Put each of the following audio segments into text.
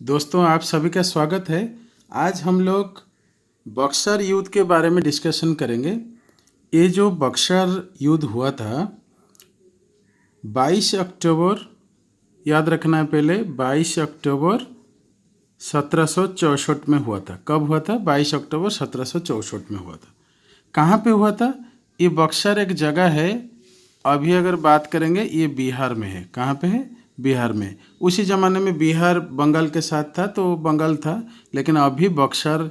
दोस्तों, आप सभी का स्वागत है। आज हम लोग बक्सर युद्ध के बारे में डिस्कशन करेंगे। ये जो बक्सर युद्ध हुआ था 22 अक्टूबर, याद रखना है पहले, 22 अक्टूबर 1764 में हुआ था। कब हुआ था? 22 अक्टूबर 1764 में हुआ था। कहाँ पे हुआ था? ये बक्सर एक जगह है। अभी अगर बात करेंगे, ये बिहार में है। कहाँ पे है? बिहार में। उसी ज़माने में बिहार बंगाल के साथ था, तो बंगाल था, लेकिन अभी बक्सर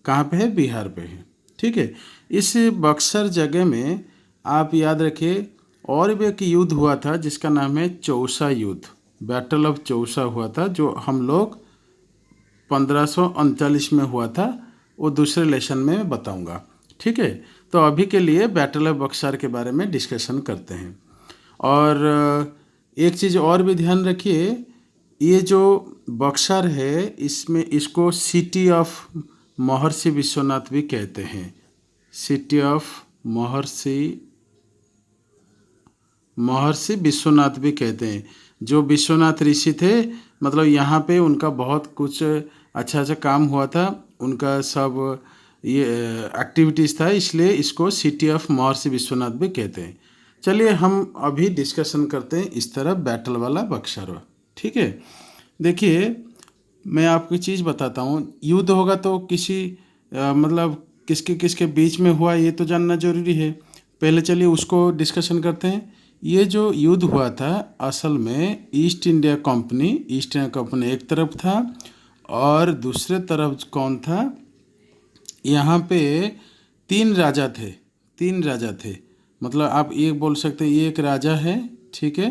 कहाँ पे है? बिहार पे है। ठीक है। इस बक्सर जगह में आप याद रखिए, और भी एक युद्ध हुआ था जिसका नाम है चौसा युद्ध। बैटल ऑफ चौसा हुआ था, जो हम लोग 1539 में हुआ था। वो दूसरे लेसन में बताऊंगा। ठीक है। तो अभी के लिए बैटल ऑफ बक्सर के बारे में डिस्कशन करते हैं। और एक चीज़ और भी ध्यान रखिए, ये जो बक्सर है, इसमें इसको सिटी ऑफ महर्षि विश्वनाथ भी कहते हैं। सिटी ऑफ महर्षि विश्वनाथ भी कहते हैं। जो विश्वनाथ ऋषि थे, मतलब यहाँ पे उनका बहुत कुछ अच्छा अच्छा काम हुआ था, उनका सब ये एक्टिविटीज़ था, इसलिए इसको सिटी ऑफ महर्षि विश्वनाथ भी कहते हैं। चलिए हम अभी डिस्कशन करते हैं इस तरह बैटल वाला बक्सर। ठीक है। देखिए, मैं आपको चीज़ बताता हूँ। युद्ध होगा तो मतलब किसके किसके बीच में हुआ, ये तो जानना जरूरी है। पहले चलिए उसको डिस्कशन करते हैं। ये जो युद्ध हुआ था, असल में ईस्ट इंडिया कंपनी एक तरफ था, और दूसरे तरफ कौन था? यहाँ पे तीन राजा थे। मतलब आप ये बोल सकते हैं ये एक राजा है। ठीक है।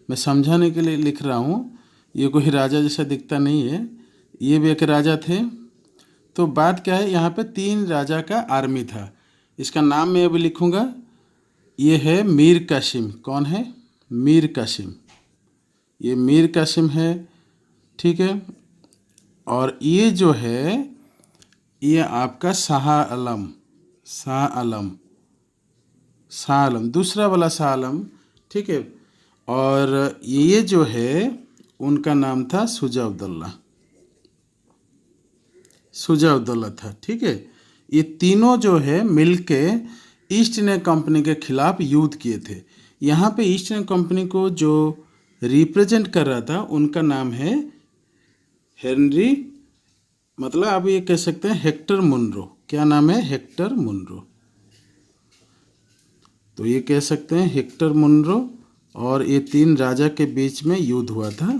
मैं समझाने के लिए लिख रहा हूँ। ये कोई राजा जैसा दिखता नहीं है, ये भी एक राजा थे। तो बात क्या है, यहाँ पे तीन राजा का आर्मी था। इसका नाम मैं अभी लिखूँगा। ये है मीर कासिम। कौन है? मीर कासिम। ये मीर कासिम है। ठीक है। और ये जो है, ये आपका शाह आलम, दूसरा वाला शाह आलम। ठीक है। और ये जो है, उनका नाम था शुजा उद्दौला था। ठीक है। ये तीनों जो है मिलके ईस्ट इंडिया कंपनी के खिलाफ युद्ध किए थे। यहाँ पे ईस्ट इंडिया कंपनी को जो रिप्रेजेंट कर रहा था, उनका नाम है हेनरी, मतलब आप ये कह सकते हैं हेक्टर मुनरो। क्या नाम है? Hector Munro. तो ये कह सकते हैं हेक्टर मुनरो। और ये तीन राजा के बीच में युद्ध हुआ था।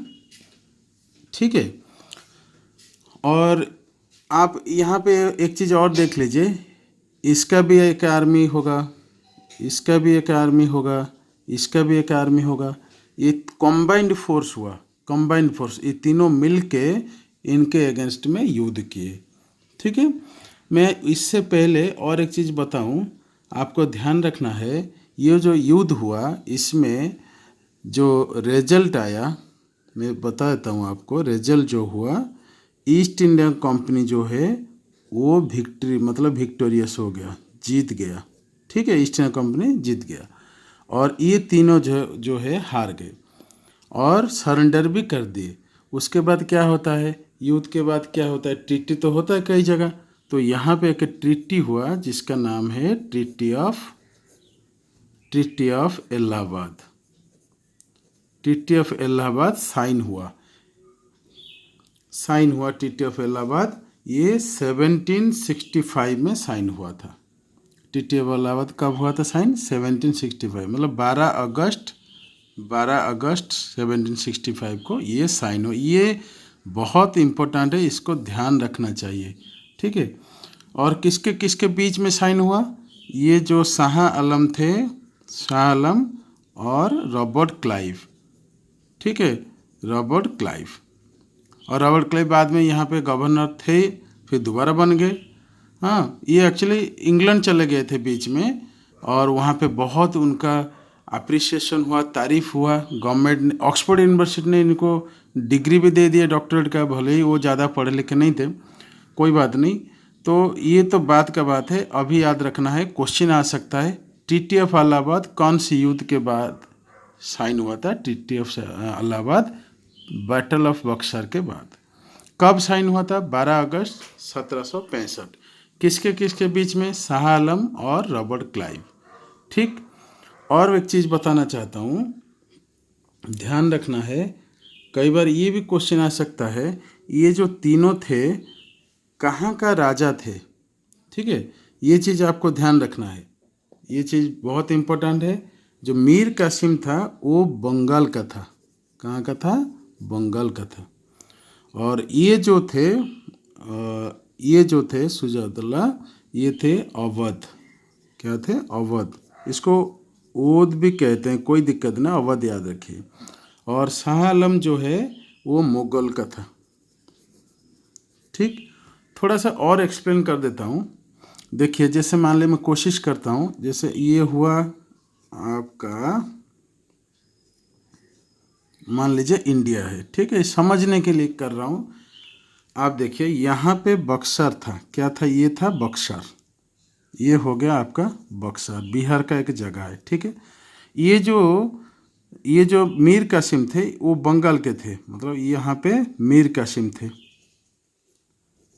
ठीक है। और आप यहाँ पे एक चीज़ और देख लीजिए, इसका भी एक आर्मी होगा, इसका भी एक आर्मी होगा, इसका भी एक आर्मी होगा। ये कॉम्बाइंड फोर्स हुआ। कॉम्बाइंड फोर्स, ये तीनों मिल के इनके अगेंस्ट में युद्ध किए। ठीक है। मैं इससे पहले और एक चीज़ बताऊं, आपको ध्यान रखना है। ये जो युद्ध हुआ, इसमें जो रिजल्ट आया, मैं बता देता हूँ आपको। रिजल्ट जो हुआ, ईस्ट इंडिया कंपनी जो है वो विक्टोरियस हो गया, जीत गया। ठीक है। ईस्ट इंडिया कंपनी जीत गया, और ये तीनों जो है हार गए और सरेंडर भी कर दिए। उसके बाद क्या होता है? युद्ध के बाद क्या होता है? ट्रीटी तो होता है कई जगह। तो यहाँ पे एक ट्रीटी हुआ जिसका नाम है treaty of Allahabad. Treaty of Allahabad sign हुआ ट्रीटी ऑफ इलाहाबाद। ये 1765 में साइन हुआ था। ट्रीटी ऑफ इलाहाबाद कब हुआ था साइन? 1765, मतलब 12 अगस्त 1765 को ये साइन हो। ये बहुत इम्पोर्टेंट है, इसको ध्यान रखना चाहिए। ठीक है। और किसके किसके बीच में साइन हुआ? ये जो शाह आलम थे, शाह आलम और रॉबर्ट क्लाइव। ठीक है। रॉबर्ट क्लाइव बाद में यहाँ पे गवर्नर थे, फिर दोबारा बन गए। हाँ, ये एक्चुअली इंग्लैंड चले गए थे बीच में, और वहाँ पे बहुत उनका अप्रिसिएशन हुआ, तारीफ हुआ। गवर्नमेंट ने, ऑक्सफोर्ड यूनिवर्सिटी ने इनको डिग्री भी दे दिया डॉक्टरेट का, भले ही वो ज़्यादा पढ़े लिखे नहीं थे। कोई बात नहीं। तो ये तो बात का बात है। अभी याद रखना है, क्वेश्चन आ सकता है, ट्रीटी ऑफ इलाहाबाद कौन सी युद्ध के बाद साइन हुआ था? Treaty of Allahabad battle of Buxar के बाद। कब साइन हुआ था? 12 अगस्त 1765। किसके किसके बीच में? शाह आलम और रॉबर्ट क्लाइव। ठीक। और एक चीज़ बताना चाहता हूँ, ध्यान रखना है, कई बार ये भी क्वेश्चन आ सकता है, ये जो तीनों थे कहाँ का राजा थे? ठीक है, ये चीज़ आपको ध्यान रखना है, ये चीज़ बहुत इम्पोर्टेंट है। जो मीर कासिम था वो बंगाल का था। कहाँ का था? बंगाल का था। और ये जो थे शुजाउद्दौला, ये थे अवध। क्या थे? अवध। इसको ओध भी कहते हैं, कोई दिक्कत ना, अवध याद रखिए। और शाह आलम जो है वो मुगल का था। ठीक। थोड़ा सा और एक्सप्लेन कर देता हूँ। देखिए, जैसे मान लीजिए मैं कोशिश करता हूँ, जैसे ये हुआ आपका, मान लीजिए इंडिया है। ठीक है, समझने के लिए कर रहा हूँ। आप देखिए यहाँ पे बक्सर था। क्या था? ये था बक्सर। ये हो गया आपका बक्सर, बिहार का एक जगह है। ठीक है। ये जो मीर कासिम थे वो बंगाल के थे, मतलब यहाँ पे मीर कासिम थे,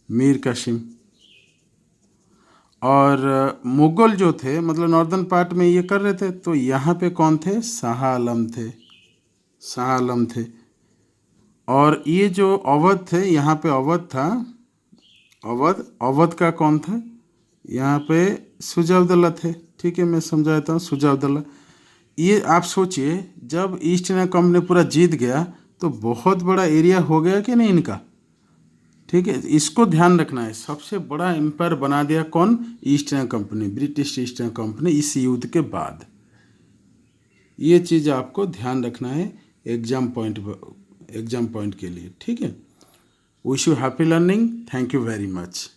मीर कासिम। और मुगल जो थे, मतलब नॉर्दर्न पार्ट में ये कर रहे थे, तो यहाँ पे कौन थे? शाह आलम थे, शाह आलम थे। और ये जो अवध थे, यहाँ पे अवध था, अवध का कौन था? यहाँ पे शुजाउद्दौला थे। ठीक है, मैं समझाता हूँ। शुजाउद्दौला, ये आप सोचिए, जब ईस्ट इंडिया कंपनी पूरा जीत गया तो बहुत बड़ा एरिया हो गया कि नहीं इनका। ठीक है, इसको ध्यान रखना है। सबसे बड़ा एम्पायर बना दिया कौन? East India company, British east India company, इस युद्ध के बाद। ये चीज़ आपको ध्यान रखना है एग्जाम पॉइंट के लिए। ठीक है। Wish you happy learning. Thank you very much.